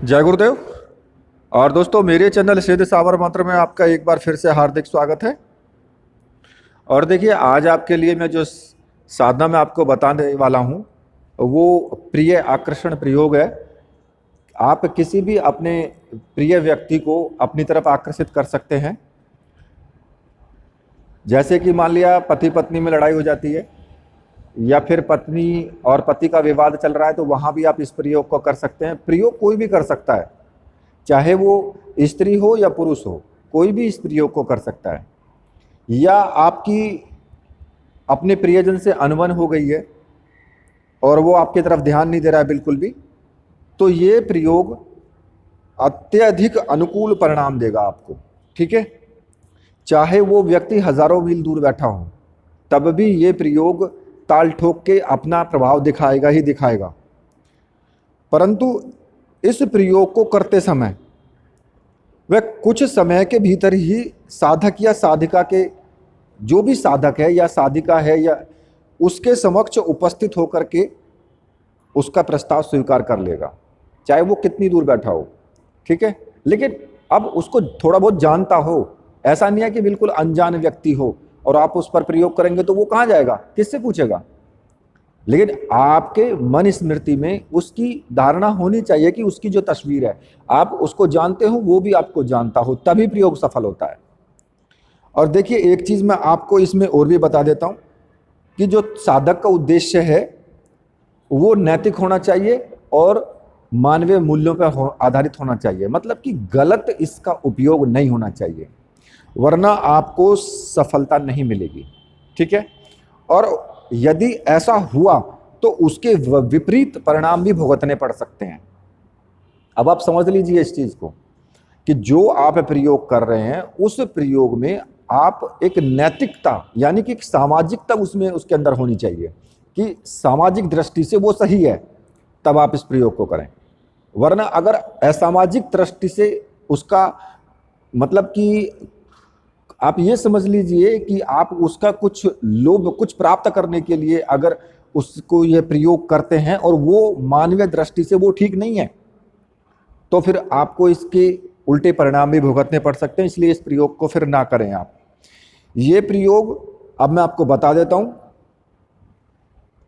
जय गुरुदेव। और दोस्तों, मेरे चैनल सिद्ध सावर मंत्र में आपका एक बार फिर से हार्दिक स्वागत है। और देखिए, आज आपके लिए मैं जो साधना में आपको बताने वाला हूँ वो प्रिय आकर्षण प्रयोग है। आप किसी भी अपने प्रिय व्यक्ति को अपनी तरफ आकर्षित कर सकते हैं। जैसे कि मान लिया पति पत्नी में लड़ाई हो जाती है, या फिर पत्नी और पति का विवाद चल रहा है, तो वहाँ भी आप इस प्रयोग को कर सकते हैं। प्रयोग कोई भी कर सकता है, चाहे वो स्त्री हो या पुरुष हो, कोई भी इस प्रयोग को कर सकता है। या आपकी अपने प्रियजन से अनबन हो गई है और वो आपकी तरफ ध्यान नहीं दे रहा है बिल्कुल भी, तो ये प्रयोग अत्यधिक अनुकूल परिणाम देगा आपको। ठीक है, चाहे वो व्यक्ति हजारों मील दूर बैठा हो, तब भी ये प्रयोग ताल ठोक के अपना प्रभाव दिखाएगा ही दिखाएगा। परंतु इस प्रयोग को करते समय वह कुछ समय के भीतर ही साधक या साधिका के, जो भी साधक है या साधिका है, या उसके समक्ष उपस्थित होकर के उसका प्रस्ताव स्वीकार कर लेगा, चाहे वो कितनी दूर बैठा हो। ठीक है, लेकिन अब उसको थोड़ा बहुत जानता हो, ऐसा नहीं है कि बिल्कुल अनजान व्यक्ति हो और आप उस पर प्रयोग करेंगे तो वो कहाँ जाएगा, किससे पूछेगा। लेकिन आपके मन स्मृति में उसकी धारणा होनी चाहिए कि उसकी जो तस्वीर है आप उसको जानते हो, वो भी आपको जानता हो, तभी प्रयोग सफल होता है। और देखिए, एक चीज मैं आपको इसमें और भी बता देता हूं कि जो साधक का उद्देश्य है वो नैतिक होना चाहिए और मानवीय मूल्यों पर आधारित होना चाहिए। मतलब कि गलत इसका उपयोग नहीं होना चाहिए, वरना आपको सफलता नहीं मिलेगी। ठीक है, और यदि ऐसा हुआ तो उसके विपरीत परिणाम भी भुगतने पड़ सकते हैं। अब आप समझ लीजिए इस चीज को कि जो आप प्रयोग कर रहे हैं उस प्रयोग में आप एक नैतिकता यानी कि एक सामाजिकता उसमें उसके अंदर होनी चाहिए कि सामाजिक दृष्टि से वो सही है, तब आप इस प्रयोग को करें। वरना अगर असामाजिक दृष्टि से उसका मतलब कि आप ये समझ लीजिए कि आप उसका कुछ लोभ, कुछ प्राप्त करने के लिए अगर उसको ये प्रयोग करते हैं और वो मानवीय दृष्टि से वो ठीक नहीं है, तो फिर आपको इसके उल्टे परिणाम भी भुगतने पड़ सकते हैं। इसलिए इस प्रयोग को फिर ना करें आप। ये प्रयोग अब मैं आपको बता देता हूं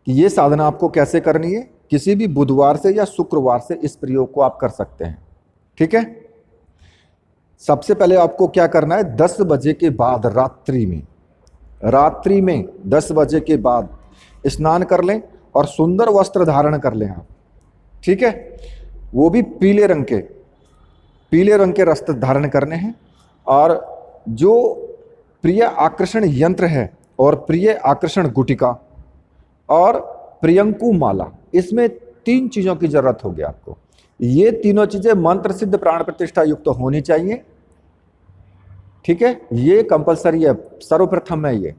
कि ये साधना आपको कैसे करनी है। किसी भी बुधवार से या शुक्रवार से इस प्रयोग को आप कर सकते हैं। ठीक है, सबसे पहले आपको क्या करना है, 10 बजे के बाद रात्रि में 10 बजे के बाद स्नान कर लें और सुंदर वस्त्र धारण कर लें आप। ठीक है, वो भी पीले रंग के वस्त्र धारण करने हैं। और जो प्रिय आकर्षण यंत्र है और प्रिय आकर्षण गुटिका और प्रियंकु माला, इसमें 3 चीजों की जरूरत होगी आपको। ये तीनों चीजें मंत्र सिद्ध प्राण प्रतिष्ठा युक्त होनी चाहिए। ठीक है, ये कंपलसरी है, सर्वप्रथम है ये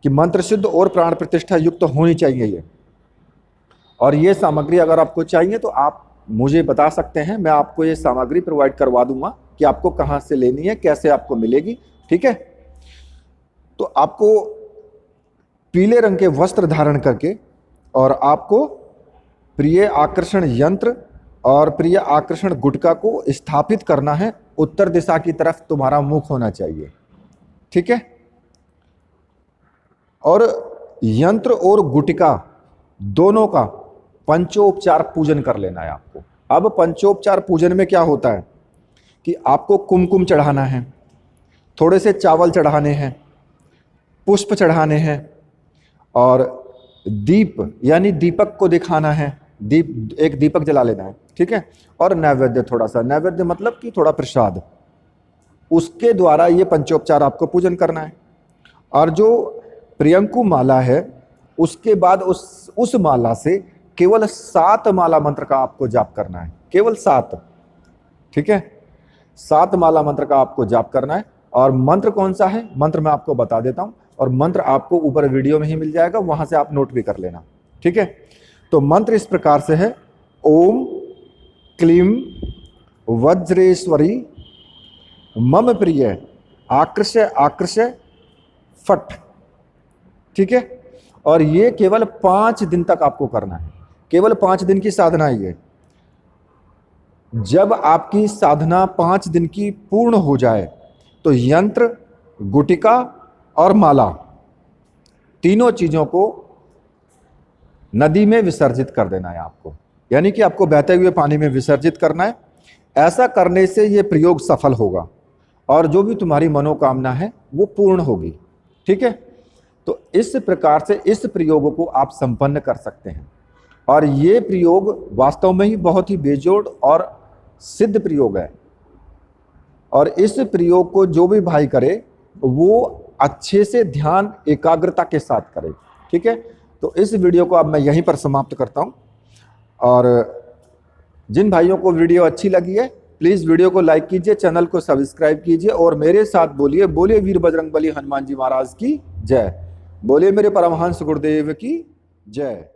कि मंत्र सिद्ध और प्राण प्रतिष्ठा युक्त होनी चाहिए ये। और ये सामग्री अगर आपको चाहिए तो आप मुझे बता सकते हैं, मैं आपको ये सामग्री प्रोवाइड करवा दूंगा कि आपको कहाँ से लेनी है, कैसे आपको मिलेगी। ठीक है, तो आपको पीले रंग के वस्त्र धारण करके और आपको प्रिय आकर्षण यंत्र और प्रिय आकर्षण गुटका को स्थापित करना है। उत्तर दिशा की तरफ तुम्हारा मुख होना चाहिए। ठीक है, और यंत्र और गुटिका दोनों का पंचोपचार पूजन कर लेना है आपको। अब पंचोपचार पूजन में क्या होता है कि आपको कुमकुम चढ़ाना है, थोड़े से चावल चढ़ाने हैं, पुष्प चढ़ाने हैं और दीप यानी दीपक को दिखाना है, एक दीपक जला लेना है। ठीक है, और नैवेद्य, थोड़ा सा नैवेद्य मतलब कि थोड़ा प्रसाद, उसके द्वारा ये पंचोपचार आपको पूजन करना है। और जो प्रियंकु माला है उसके बाद उस माला से केवल 7 माला मंत्र का आपको जाप करना है, केवल 7। ठीक है, 7 माला मंत्र का आपको जाप करना है। और मंत्र कौन सा है, मंत्र मैं आपको बता देता हूं, और मंत्र आपको ऊपर वीडियो में ही मिल जाएगा, वहां से आप नोट भी कर लेना। ठीक है, तो मंत्र इस प्रकार से है, ओम क्लीम वज्रेश्वरी मम प्रिय आकृष्य फट। ठीक है, और ये केवल 5 दिन तक आपको करना है, केवल 5 दिन की साधना है ये। जब आपकी साधना 5 दिन की पूर्ण हो जाए तो यंत्र, गुटिका और माला तीनों चीजों को नदी में विसर्जित कर देना है आपको, यानी कि आपको बहते हुए पानी में विसर्जित करना है। ऐसा करने से ये प्रयोग सफल होगा और जो भी तुम्हारी मनोकामना है वो पूर्ण होगी। ठीक है, तो इस प्रकार से इस प्रयोग को आप संपन्न कर सकते हैं और ये प्रयोग वास्तव में ही बहुत ही बेजोड़ और सिद्ध प्रयोग है। और इस प्रयोग को जो भी भाई करे वो अच्छे से ध्यान एकाग्रता के साथ करे। ठीक है, तो इस वीडियो को अब मैं यहीं पर समाप्त करता हूं और जिन भाइयों को वीडियो अच्छी लगी है प्लीज़ वीडियो को लाइक कीजिए, चैनल को सब्सक्राइब कीजिए और मेरे साथ बोलिए, बोलिए वीर बजरंगबली हनुमान जी महाराज की जय, बोलिए मेरे परमहंस गुरुदेव की जय।